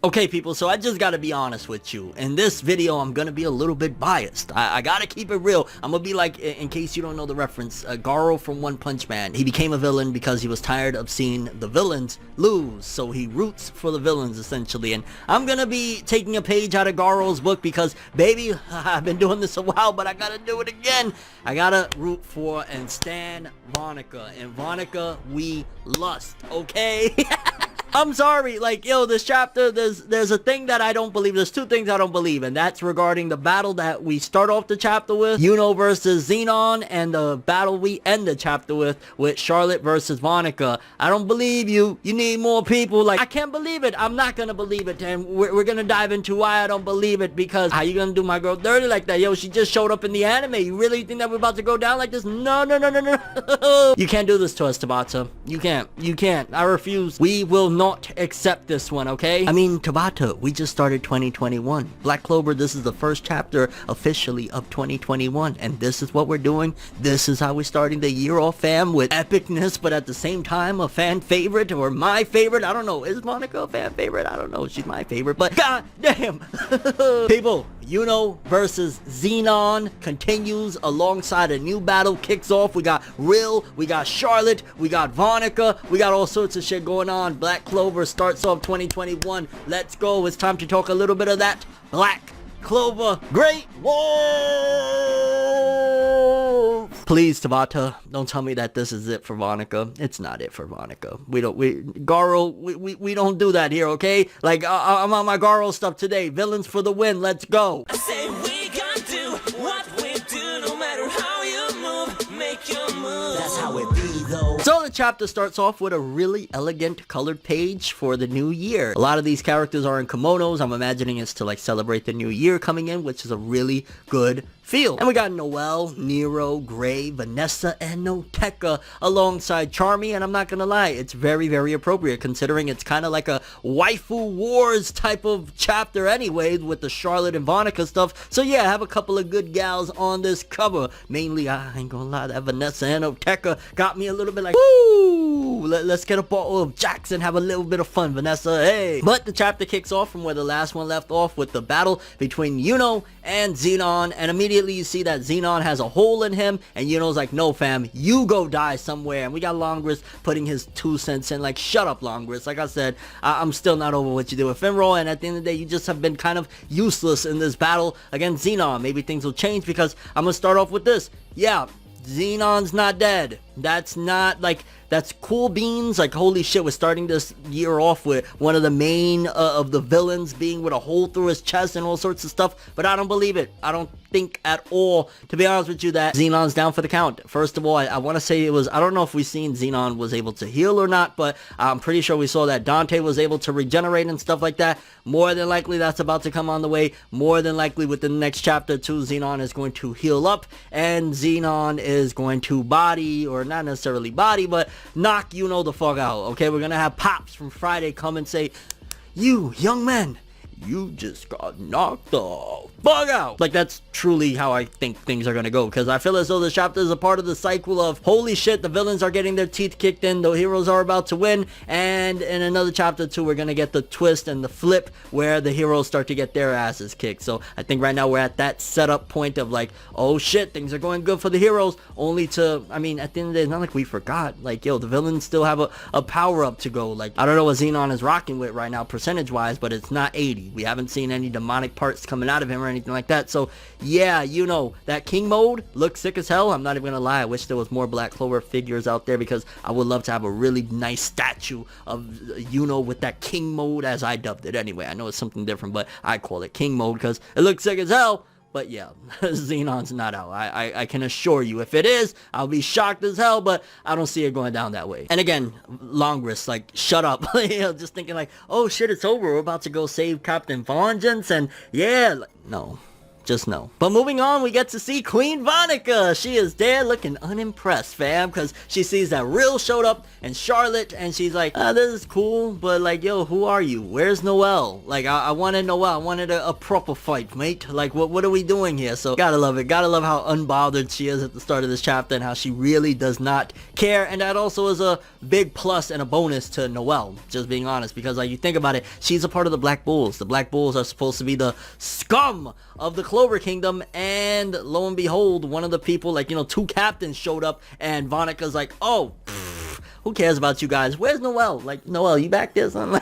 Okay, people, so I just gotta be honest with you. In this video, I'm gonna be a little bit biased. I gotta keep it real. I'm gonna be like, in case you don't know the reference, Garo from One Punch Man. He became a villain because he was tired of seeing the villains lose. So he roots for the villains, essentially. And I'm gonna be taking a page out of Garo's book because, baby, I've been doing this a while, but I gotta do it again. I gotta root for and stan Vanica. And Vanica, we lust, okay? I'm sorry, like, yo, this chapter, there's a thing that I don't believe. There's two things I don't believe, and that's regarding the battle that we start off the chapter with, Yuno versus Zenon, and the battle we end the chapter with Charlotte versus Vanica. I don't believe you. You need more people. Like, I can't believe it. I'm not gonna believe it, and we're gonna dive into why I don't believe it, because how you gonna do my girl dirty like that? Yo, she just showed up in the anime. You really think that we're about to go down like this? No, no, no, no, no. You can't do this to us, Tabata. You can't. You can't. I refuse. We will not accept this one, okay? I mean, Tabata, we just started 2021. Black Clover, this is the first chapter officially of 2021, and this is what we're doing. This is how we're starting the year off, fam, with epicness, but at the same time, a fan favorite, or my favorite. I don't know. Is Monica a fan favorite? I don't know. She's my favorite, but god damn. People, Yuno versus Zenon continues alongside a new battle kicks off. We got Rill, we got Charlotte, we got Vanica, we got all sorts of shit going on. Black Clover starts off 2021. Let's go. It's time to talk a little bit of that Black Clover Great War. Please, Tabata, don't tell me that this is it for Vanica. It's not it for Vanica. We don't do that here, okay? Like, I'm on my Garo stuff today. Villains for the win. Let's go. I say we gonna do what we do, no matter how you move, make your move. That's how it be, though. So the chapter starts off with a really elegant colored page for the new year. A lot of these characters are in kimonos. I'm imagining it's to like celebrate the new year coming in, which is a really good feel. And we got Noelle, Nero, Gray, Vanessa, and Noteka alongside Charmy, and I'm not gonna lie, it's very, very appropriate considering it's kind of like a waifu wars type of chapter anyways with the Charlotte and Vanica stuff. So yeah, I have a couple of good gals on this cover. Mainly, I ain't gonna lie, that Vanessa and Noteka got me a little bit like, woo! Let's get a bottle of Jackson, have a little bit of fun, Vanessa, hey! But the chapter kicks off from where the last one left off with the battle between Yuno and Zenon, and immediately you see that Zenon has a hole in him, and Yuno's like, no fam, you go die somewhere. And we got Longris putting his 2 cents in, like, shut up Longris. Like I said, I'm still not over what you did with Finro, and at the end of the day, you just have been kind of useless in this battle against Zenon. Maybe things will change, because I'm gonna start off with this. Yeah, Zenon's not dead. That's not, like, that's cool beans. Like, holy shit, we're starting this year off with one of the main of the villains being with a hole through his chest and all sorts of stuff, but I don't believe it. I don't think at all, to be honest with you, that Zenon's down for the count. First of all, I want to say it was, I don't know if we've seen Zenon was able to heal or not, but I'm pretty sure we saw that Dante was able to regenerate and stuff like that. More than likely, that's about to come on the way. More than likely, within the next chapter, too, Zenon is going to heal up, and Zenon is going to body, or not necessarily body, but knock Yuno the fuck out, okay? We're gonna have Pops from Friday come and say, you, young man, you just got knocked the fuck out. Like, that's truly how I think things are gonna go, because I feel as though the chapter is a part of the cycle of, holy shit, the villains are getting their teeth kicked in, the heroes are about to win, and in another chapter too, we're gonna get the twist and the flip where the heroes start to get their asses kicked. So I think right now we're at that setup point of like, oh shit, things are going good for the heroes, only to, I mean, at the end of the day, it's not like we forgot. Like, yo, the villains still have a power up to go. Like, I don't know what Zenon is rocking with right now percentage wise, but it's not 80. We haven't seen any demonic parts coming out of him or anything like that. So yeah, you know, that king mode looks sick as hell. I'm not even gonna lie, I wish there was more Black Clover figures out there, because I would love to have a really nice statue of Yuno with that king mode, as I dubbed it anyway. I know it's something different, but I call it king mode because it looks sick as hell. But yeah, Zenon's not out. I can assure you, if it is, I'll be shocked as hell, but I don't see it going down that way. And again, Longris, like, shut up. You know, just thinking like, oh shit, it's over. We're about to go save Captain Vengeance, and yeah, like, no. Just know. But moving on, we get to see Queen Vanica. She is there looking unimpressed, fam, because she sees that Rill showed up and Charlotte, and she's like, this is cool, but like, yo, who are you? Where's Noelle? Like, I wanted Noelle. I wanted a proper fight, mate. Like, what are we doing here? So, gotta love it. Gotta love how unbothered she is at the start of this chapter and how she really does not care. And that also is a big plus and a bonus to Noelle, just being honest, because like, you think about it, she's a part of the Black Bulls. The Black Bulls are supposed to be the scum of the Clover Kingdom, and lo and behold, one of the people, like, you know, 2 captains showed up, and Vanica's like, oh, who cares about you guys? Where's Noelle? Like, Noelle, you back there, son?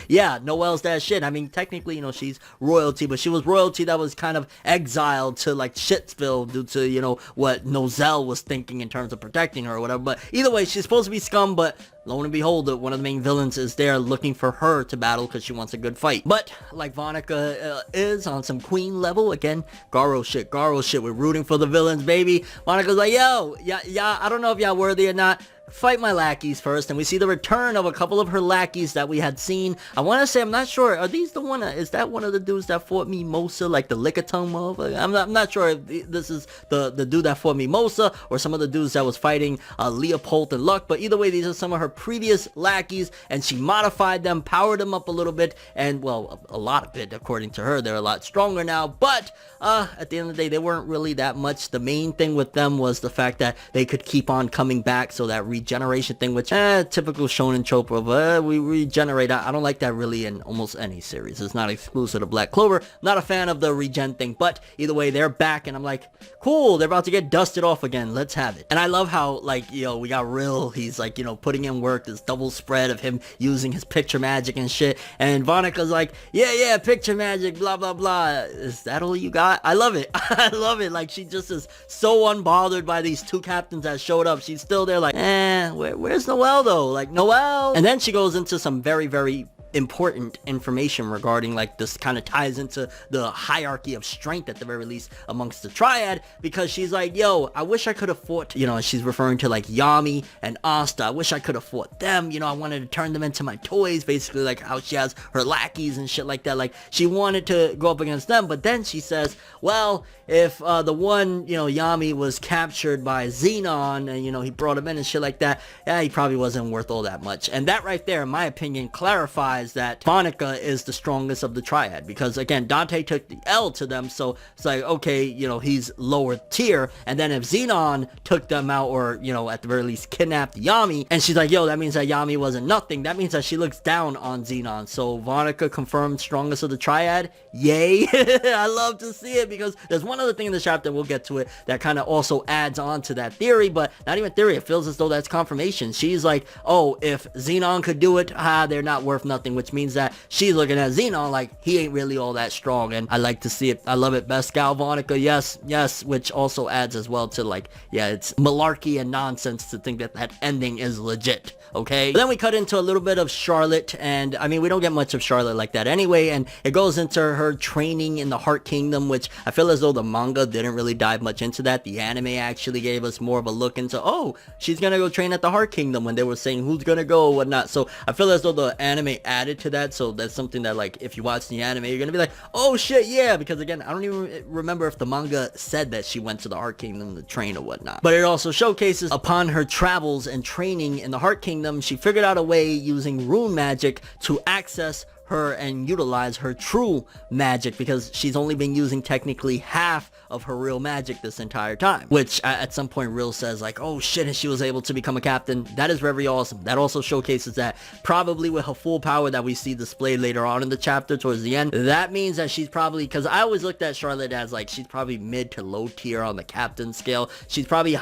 Yeah, Noelle's that shit. I mean, technically, you know, she's royalty, but she was royalty that was kind of exiled to, like, Shitsville due to, you know, what Nozel was thinking in terms of protecting her or whatever. But either way, she's supposed to be scum, but lo and behold, one of the main villains is there looking for her to battle because she wants a good fight. But like Vanica is on some queen level, again, Garo shit, we're rooting for the villains, baby. Vanica's like, yo, yeah, I don't know if y'all worthy or not. Fight my lackeys first, and we see the return of a couple of her lackeys that we had seen. I want to say, I'm not sure, are these the one, is that one of the dudes that fought Mimosa, like the liquor tongue motherfucker? I'm not sure if this is the dude that fought Mimosa, or some of the dudes that was fighting Leopold and Luck, but either way, these are some of her previous lackeys, and she modified them, powered them up a little bit, and well, a lot of it, according to her. They're a lot stronger now, but at the end of the day, they weren't really that much. The main thing with them was the fact that they could keep on coming back, so that regeneration thing, which typical shonen trope of we regenerate. I don't like that really in almost any series. It's not exclusive to Black Clover. Not a fan of the regen thing, but either way, they're back, and I'm like, cool, they're about to get dusted off again. Let's have it. And I love how, like, you know, we got Rill, he's like, you know, putting in work, this double spread of him using his picture magic and shit, and Vanica's like, yeah, picture magic, blah blah blah. Is that all you got? I love it. I love it. Like, she just is so unbothered by these 2 captains that showed up. She's still there like, where's Noelle though? Like, Noelle. And then she goes into some very, very important information regarding, like, this kind of ties into the hierarchy of strength at the very least amongst the triad, because she's like, yo, I wish I could have fought, you know, and she's referring to like Yami and Asta. I wish I could have fought them, you know, I wanted to turn them into my toys, basically, like how she has her lackeys and shit like that. Like, she wanted to go up against them, but then she says, well, if the one, you know, Yami was captured by Zenon, and, you know, he brought him in and shit like that, he probably wasn't worth all that much. And that right there, in my opinion, clarifies that Vanica is the strongest of the triad, because again, Dante took the L to them, so it's like, okay, you know, he's lower tier, and then if Zenon took them out, or, you know, at the very least kidnapped Yami, and she's like, yo, that means that Yami wasn't nothing, that means that she looks down on Zenon. So Vanica confirmed strongest of the triad. Yay. I love to see it, because there's one other thing in the chapter, we'll get to it, that kind of also adds on to that theory, but not even theory, it feels as though that's confirmation. She's like, oh, if Zenon could do it, they're not worth nothing, which means that she's looking at Zenon like he ain't really all that strong, and I like to see it. I love it. Best gal Vanica, yes, which also adds as well to, like, yeah, it's malarkey and nonsense to think that that ending is legit. Okay, but then we cut into a little bit of Charlotte, and I mean, we don't get much of Charlotte like that anyway, and it goes into her training in the Heart Kingdom, which I feel as though the manga didn't really dive much into that. The anime actually gave us more of a look into, oh, she's gonna go train at the Heart Kingdom, when they were saying who's gonna go or whatnot. So I feel as though the anime added to that, so that's something that, like, if you watch the anime, you're gonna be like, oh shit, yeah, because again, I don't even remember if the manga said that she went to the Heart Kingdom to train or whatnot. But it also showcases upon her travels and training in the Heart Kingdom, she figured out a way using rune magic to access her and utilize her true magic, because she's only been using technically half of her real magic this entire time, which at some point Rill says like, oh shit, and she was able to become a captain. That is very awesome. That also showcases that probably with her full power that we see displayed later on in the chapter towards the end, that means that she's probably, because I always looked at Charlotte as like, she's probably mid to low tier on the captain scale. She's probably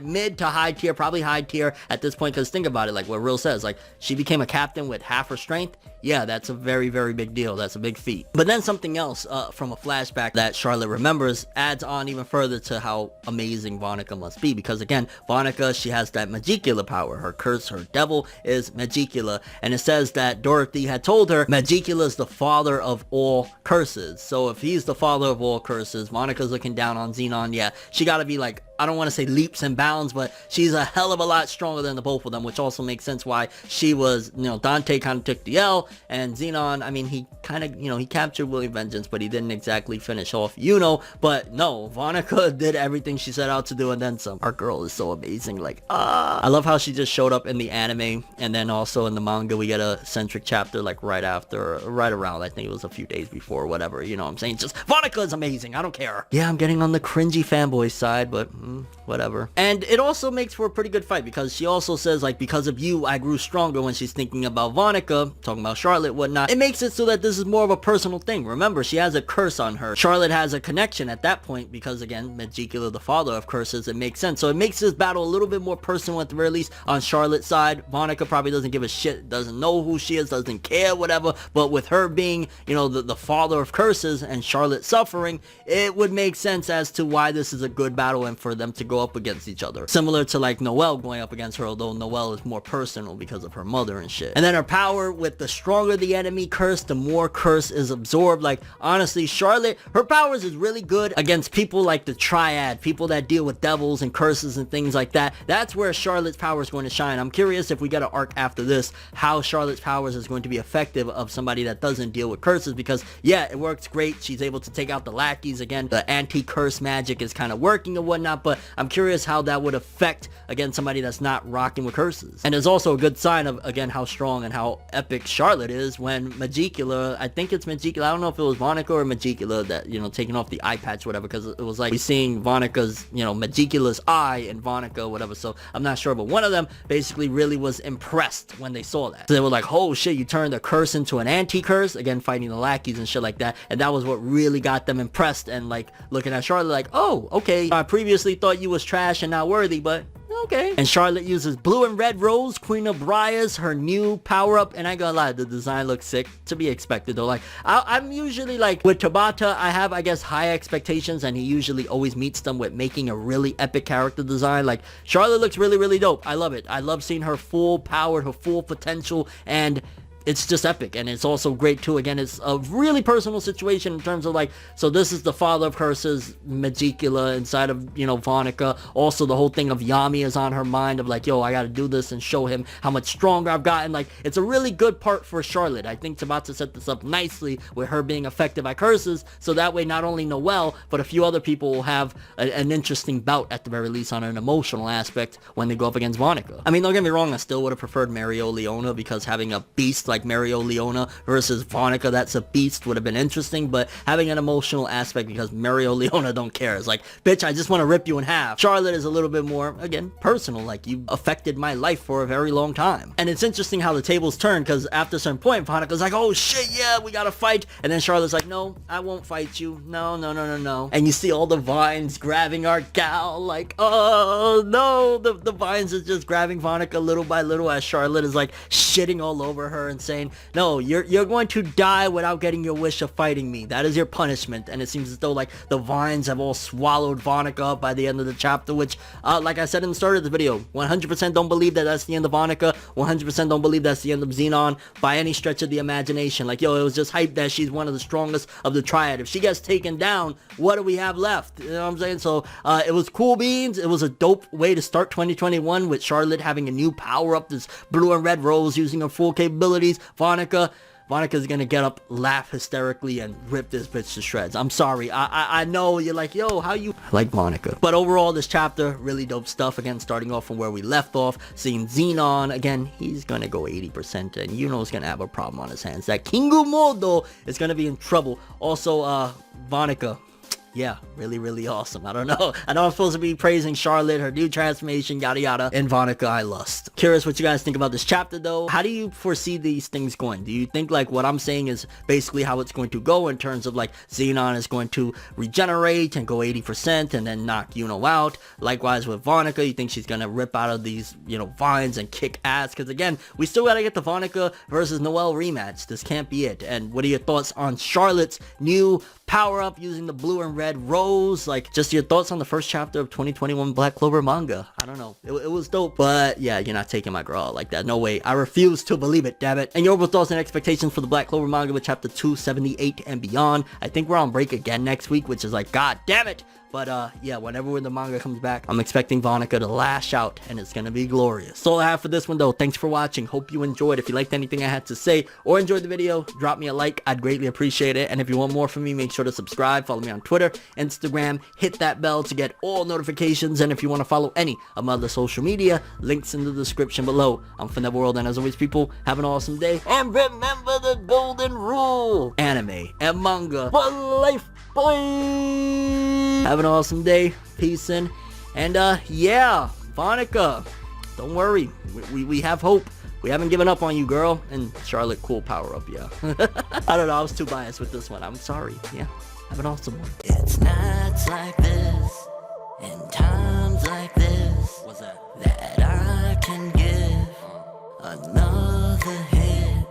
mid to high tier, probably high tier at this point, because think about it, like what Rill says, like she became a captain with half her strength. Yeah, that's a very, very big deal. That's a big feat. But then something else from a flashback that Charlotte remembers adds on even further to how amazing Vanica must be. Because again, Vanica, she has that Magicula power. Her curse, her devil is Magicula. And it says that Dorothy had told her Magicula is the father of all curses. So if he's the father of all curses, Vanica's looking down on Zenon. Yeah, she gotta be like, I don't want to say leaps and bounds, but she's a hell of a lot stronger than the both of them, which also makes sense why she was, you know, Dante kind of took the L, and Zenon, I mean, he kind of, he captured William Vengeance, but he didn't exactly finish off Yuno. But no, Vanica did everything she set out to do and then some. Our girl is so amazing. Like, I love how she just showed up in the anime, and then also in the manga we get a centric chapter like right around, I think it was a few days before or whatever, you know what I'm saying? Just Vanica is amazing. I don't care. Yeah, I'm getting on the cringy fanboy side, but whatever. And it also makes for a pretty good fight, because she also says, like, because of you I grew stronger, when she's thinking about Vanica, talking about Charlotte, whatnot. It makes it so that this is more of a personal thing. Remember, she has a curse on her. Charlotte has a connection at that point, because again, Magicula, the father of curses, it makes sense. So it makes this battle a little bit more personal at the very least on Charlotte's side. Vanica probably doesn't give a shit, doesn't know who she is, doesn't care, whatever. But with her being, the father of curses and Charlotte suffering, it would make sense as to why this is a good battle and for them to go up against each other. Similar to like Noelle going up against her, although Noelle is more personal because of her mother and shit. And then her power, with the stronger the enemy curse, the more curse is absorbed. Like, honestly, Charlotte, her powers is really good against people like the Triad, people that deal with devils and curses and things like that. That's where Charlotte's power is going to shine. I'm curious if we get an arc after this, how Charlotte's powers is going to be effective of somebody that doesn't deal with curses, because yeah, it works great. She's able to take out the lackeys. Again, the anti-curse magic is kind of working and whatnot, but I'm curious how that would affect, again, somebody that's not rocking with curses. And it's also a good sign of, again, how strong and how epic Charlotte is when Magicula, I think it's Magicula, I don't know if it was Vanica or Magicula that, taking off the eye patch, whatever, because it was like we seeing Vanica's, Magicula's eye in Vanica, whatever, so I'm not sure, but one of them basically really was impressed when they saw that. So they were like, oh shit, you turned a curse into an anti-curse, again, fighting the lackeys and shit like that, and that was what really got them impressed, and like looking at Charlotte like, oh, okay, I previously thought you was trash and not worthy, but okay. And Charlotte uses blue and red rose, Queen of Briars, her new power-up, and I ain't gonna lie, the design looks sick, to be expected though. Like, I'm usually like, with Tabata, I have, I guess, high expectations, and he usually always meets them with making a really epic character design. Like, Charlotte looks really, really dope. I love it. I love seeing her full power, her full potential, and it's just epic. And it's also great too. Again, it's a really personal situation in terms of like, so this is the father of curses, Magicula, inside of, Vanica. Also, the whole thing of Yami is on her mind of like, yo, I gotta do this and show him how much stronger I've gotten. Like, it's a really good part for Charlotte. I think Tabata set this up nicely with her being affected by curses, so that way not only Noelle, but a few other people will have an interesting bout at the very least on an emotional aspect when they go up against Vanica. I mean, don't get me wrong, I still would have preferred Mario Leona, because having a beast like Mario Leona versus Vanica that's a beast would have been interesting, but having an emotional aspect, because Mario Leona don't care. It's like, bitch, I just want to rip you in half. Charlotte is a little bit more, again, personal, like, you affected my life for a very long time. And it's interesting how the tables turn, because after a certain point, Vanica's like, oh shit, yeah, we gotta fight, and then Charlotte's like, no, I won't fight you, no, and you see all the vines grabbing our gal, like, oh no, the vines is just grabbing Vanica little by little, as Charlotte is like shitting all over her and saying, no, you're going to die without getting your wish of fighting me. That is your punishment. And it seems as though like the vines have all swallowed Vanica up by the end of the chapter, which like I said in the start of the video, 100% don't believe that that's the end of Vanica, 100% don't believe that's the end of Zenon by any stretch of the imagination. Like, yo, it was just hype that she's one of the strongest of the Triad. If she gets taken down, what do we have left? You know what I'm saying? So it was cool beans. It was a dope way to start 2021 with Charlotte having a new power up, this blue and red rose using her full capabilities. Vanica's gonna get up, laugh hysterically, and rip this bitch to shreds. I'm sorry. I know you're like, yo, how you... I like Vanica. But overall, this chapter, really dope stuff. Again, starting off from where we left off, seeing Zenon. Again, he's gonna go 80%, and Yuno's gonna have a problem on his hands. That Kingu Modo is gonna be in trouble. Also, Vanica. Yeah, really, really awesome. I don't know. I know I'm supposed to be praising Charlotte, her new transformation, yada yada. And Vanica, I lust. Curious what you guys think about this chapter though. How do you foresee these things going? Do you think like what I'm saying is basically how it's going to go in terms of like Zenon is going to regenerate and go 80% and then knock Yuno out? Likewise with Vanica, you think she's gonna rip out of these, vines and kick ass? Because again, we still gotta get the Vanica versus Noelle rematch. This can't be it. And what are your thoughts on Charlotte's new power up using the blue and red rose? Like, just your thoughts on the first chapter of 2021 Black Clover manga. I don't know, it was dope, but yeah, you're not taking my girl out like that. No way. I refuse to believe it, damn it. And your overall thoughts and expectations for the Black Clover manga with chapter 278 and beyond. I think we're on break again next week, which is like, god damn it, But yeah, whenever the manga comes back, I'm expecting Vanica to lash out, and it's gonna be glorious. That's all I have for this one though. Thanks for watching. Hope you enjoyed. If you liked anything I had to say or enjoyed the video, drop me a like. I'd greatly appreciate it. And if you want more from me, make sure to subscribe. Follow me on Twitter, Instagram. Hit that bell to get all notifications. And if you want to follow any of my other social media, links in the description below. I'm ForneverWorld, and as always, people, have an awesome day. And remember the golden rule: anime and manga for life, boy. Have an awesome day. Peace in. And yeah, Vanica, don't worry. We have hope. We haven't given up on you, girl. And Charlotte, cool power up, yeah. I don't know, I was too biased with this one. I'm sorry. Yeah, have an awesome one. It's nights like this and times like this that I can give another hit.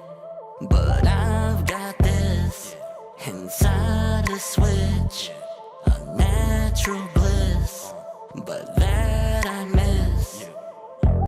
But I've got this inside a switch, a natural bliss. But